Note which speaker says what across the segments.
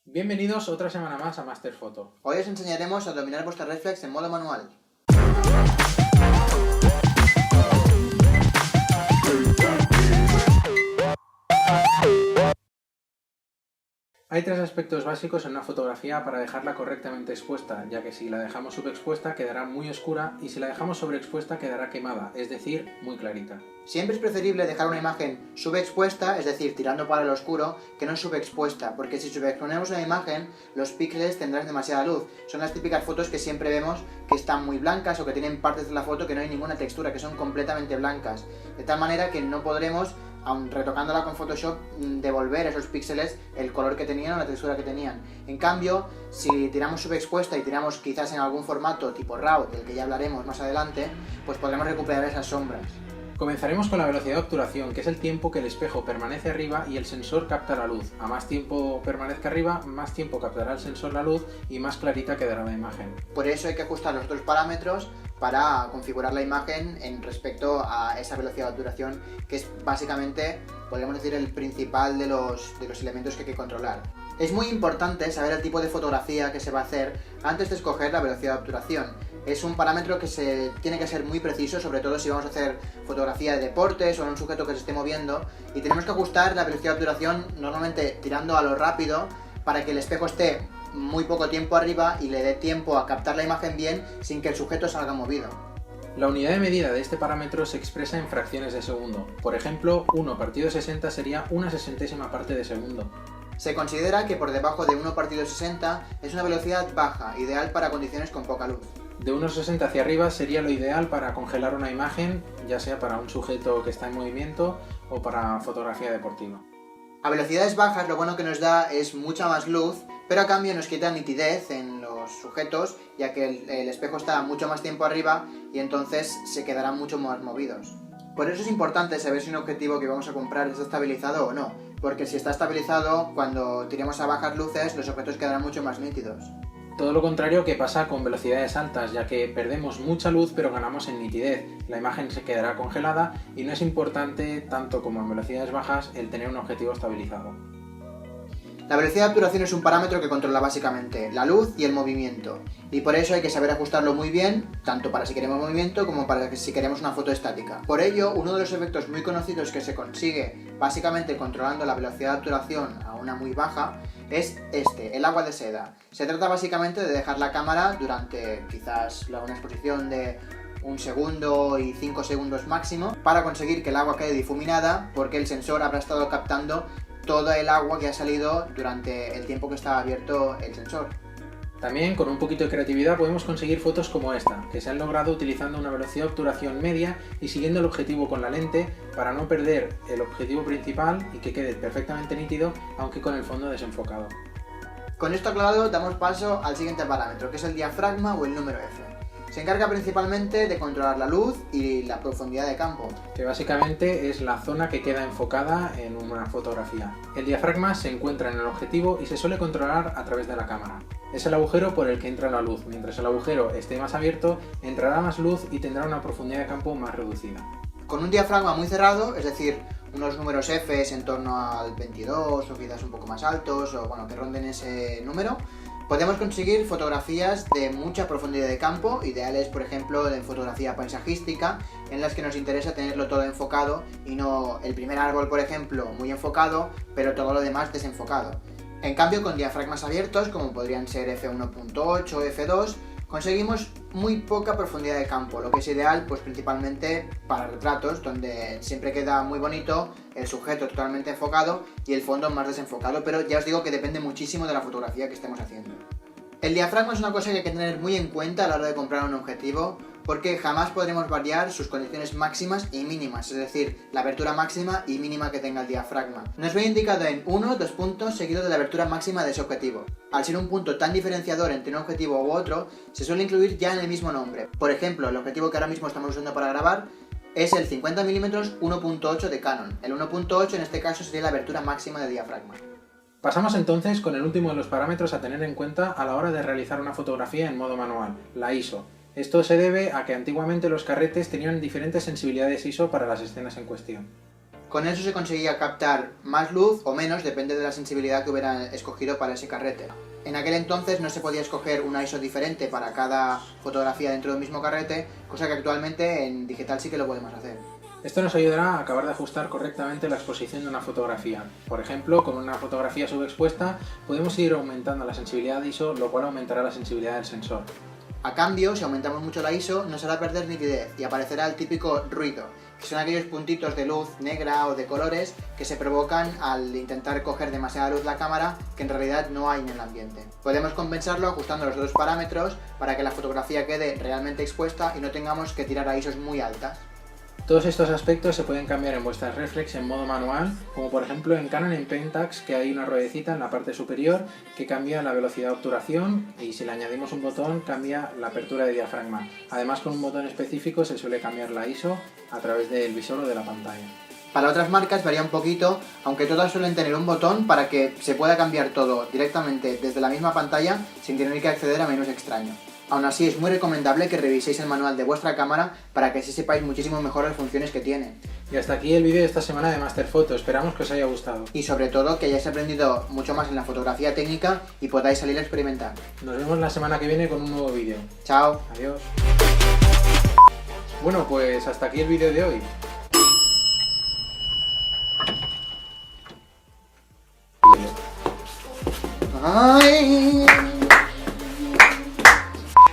Speaker 1: Bienvenidos otra semana más a Master Photo.
Speaker 2: Hoy os enseñaremos a dominar vuestra reflex en modo manual.
Speaker 1: Hay tres aspectos básicos en una fotografía para dejarla correctamente expuesta, ya que si la dejamos subexpuesta quedará muy oscura y si la dejamos sobreexpuesta quedará quemada, es decir, muy clarita.
Speaker 2: Siempre es preferible dejar una imagen subexpuesta, es decir, tirando para el oscuro, que no subexpuesta, porque si subexponemos una imagen, los píxeles tendrán demasiada luz. Son las típicas fotos que siempre vemos que están muy blancas o que tienen partes de la foto que no hay ninguna textura, que son completamente blancas. De tal manera que no podremos, aun retocándola con Photoshop, devolver a esos píxeles el color que tenían o la textura que tenían. En cambio, si tiramos subexpuesta y tiramos quizás en algún formato tipo RAW, del que ya hablaremos más adelante, pues podremos recuperar esas sombras.
Speaker 1: Comenzaremos con la velocidad de obturación, que es el tiempo que el espejo permanece arriba y el sensor capta la luz. A más tiempo permanezca arriba, más tiempo captará el sensor la luz y más clarita quedará la imagen.
Speaker 2: Por eso hay que ajustar los otros parámetros para configurar la imagen en respecto a esa velocidad de obturación, que es básicamente, podríamos decir, el principal de los elementos que hay que controlar. Es muy importante saber el tipo de fotografía que se va a hacer antes de escoger la velocidad de obturación. Es un parámetro que tiene que ser muy preciso, sobre todo si vamos a hacer fotografía de deportes o en un sujeto que se esté moviendo, y tenemos que ajustar la velocidad de obturación normalmente tirando a lo rápido para que el espejo esté muy poco tiempo arriba y le dé tiempo a captar la imagen bien sin que el sujeto salga movido.
Speaker 1: La unidad de medida de este parámetro se expresa en fracciones de segundo. Por ejemplo, 1 partido 60 sería una sesentésima parte de segundo.
Speaker 2: Se considera que por debajo de 1 partido 60 es una velocidad baja, ideal para condiciones con poca luz.
Speaker 1: De 1,60 hacia arriba sería lo ideal para congelar una imagen, ya sea para un sujeto que está en movimiento o para fotografía deportiva.
Speaker 2: A velocidades bajas lo bueno que nos da es mucha más luz, pero a cambio nos quita nitidez en los sujetos, ya que el espejo está mucho más tiempo arriba y entonces se quedarán mucho más movidos. Por eso es importante saber si un objetivo que vamos a comprar está estabilizado o no, porque si está estabilizado, cuando tiremos a bajas luces, los objetos quedarán mucho más nítidos.
Speaker 1: Todo lo contrario que pasa con velocidades altas, ya que perdemos mucha luz pero ganamos en nitidez. La imagen se quedará congelada y no es importante, tanto como en velocidades bajas, el tener un objetivo estabilizado.
Speaker 2: La velocidad de obturación es un parámetro que controla básicamente la luz y el movimiento, y por eso hay que saber ajustarlo muy bien, tanto para si queremos movimiento como para si queremos una foto estática. Por ello, uno de los efectos muy conocidos que se consigue básicamente controlando la velocidad de obturación a una muy baja es el agua de seda. Se trata básicamente de dejar la cámara durante quizás una exposición de 1 segundo y 5 segundos máximo para conseguir que el agua quede difuminada, porque el sensor habrá estado captando todo el agua que ha salido durante el tiempo que estaba abierto el sensor.
Speaker 1: También con un poquito de creatividad podemos conseguir fotos como esta, que se han logrado utilizando una velocidad de obturación media y siguiendo el objetivo con la lente para no perder el objetivo principal y que quede perfectamente nítido, aunque con el fondo desenfocado.
Speaker 2: Con esto aclarado damos paso al siguiente parámetro, que es el diafragma o el número F. Se encarga principalmente de controlar la luz y la profundidad de campo,
Speaker 1: Que básicamente es la zona que queda enfocada en una fotografía. El diafragma se encuentra en el objetivo y se suele controlar a través de la cámara. Es el agujero por el que entra la luz. Mientras el agujero esté más abierto, entrará más luz y tendrá una profundidad de campo más reducida.
Speaker 2: Con un diafragma muy cerrado, es decir, unos números F en torno al 22 o quizás un poco más altos, o bueno, que ronden ese número, podemos conseguir fotografías de mucha profundidad de campo, ideales por ejemplo en fotografía paisajística, en las que nos interesa tenerlo todo enfocado y no el primer árbol por ejemplo muy enfocado, pero todo lo demás desenfocado. En cambio con diafragmas abiertos, como podrían ser f1.8 o f2, conseguimos muy poca profundidad de campo, lo que es ideal pues principalmente para retratos, donde siempre queda muy bonito el sujeto totalmente enfocado y el fondo más desenfocado, pero ya os digo que depende muchísimo de la fotografía que estemos haciendo. El diafragma es una cosa que hay que tener muy en cuenta a la hora de comprar un objetivo, porque jamás podremos variar sus condiciones máximas y mínimas, es decir, la abertura máxima y mínima que tenga el diafragma. Nos viene indicado en 1 2 puntos seguido de la abertura máxima de ese objetivo. Al ser un punto tan diferenciador entre un objetivo u otro, se suele incluir ya en el mismo nombre. Por ejemplo, el objetivo que ahora mismo estamos usando para grabar es el 50mm 1.8 de Canon. El 1.8 en este caso sería la abertura máxima de diafragma.
Speaker 1: Pasamos entonces con el último de los parámetros a tener en cuenta a la hora de realizar una fotografía en modo manual, la ISO. Esto se debe a que antiguamente los carretes tenían diferentes sensibilidades ISO para las escenas en cuestión.
Speaker 2: Con eso se conseguía captar más luz o menos, depende de la sensibilidad que hubiera escogido para ese carrete. En aquel entonces no se podía escoger una ISO diferente para cada fotografía dentro del mismo carrete, cosa que actualmente en digital sí que lo podemos hacer.
Speaker 1: Esto nos ayudará a acabar de ajustar correctamente la exposición de una fotografía. Por ejemplo, con una fotografía subexpuesta podemos ir aumentando la sensibilidad de ISO, lo cual aumentará la sensibilidad del sensor.
Speaker 2: A cambio, si aumentamos mucho la ISO, nos hará perder nitidez y aparecerá el típico ruido, que son aquellos puntitos de luz negra o de colores que se provocan al intentar coger demasiada luz la cámara que en realidad no hay en el ambiente. Podemos compensarlo ajustando los dos parámetros para que la fotografía quede realmente expuesta y no tengamos que tirar a ISOs muy altas.
Speaker 1: Todos estos aspectos se pueden cambiar en vuestras reflex en modo manual, como por ejemplo en Canon en Pentax, que hay una ruedecita en la parte superior que cambia la velocidad de obturación y si le añadimos un botón cambia la apertura de diafragma. Además, con un botón específico se suele cambiar la ISO a través del visor o de la pantalla.
Speaker 2: Para otras marcas varía un poquito, aunque todas suelen tener un botón para que se pueda cambiar todo directamente desde la misma pantalla sin tener que acceder a menús extraños. Aún así, es muy recomendable que reviséis el manual de vuestra cámara para que así sepáis muchísimo mejor las funciones que tiene.
Speaker 1: Y hasta aquí el vídeo de esta semana de Master Photo, esperamos que os haya gustado.
Speaker 2: Y sobre todo que hayáis aprendido mucho más en la fotografía técnica y podáis salir a experimentar.
Speaker 1: Nos vemos la semana que viene con un nuevo vídeo.
Speaker 2: Chao.
Speaker 1: Adiós. Bueno, pues hasta aquí el vídeo de hoy.
Speaker 2: ¡Ay!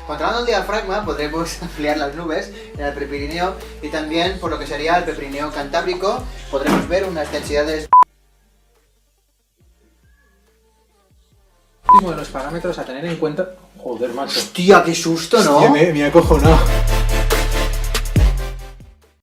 Speaker 2: Controlando el diafragma podremos ampliar las nubes en el Prepirineo y también por lo que sería el Prepirineo Cantábrico podremos ver unas densidades.
Speaker 1: Último de los parámetros a tener en cuenta. Joder, macho.
Speaker 2: ¡Hostia, qué susto!, ¿no?
Speaker 1: Me ha acojonado.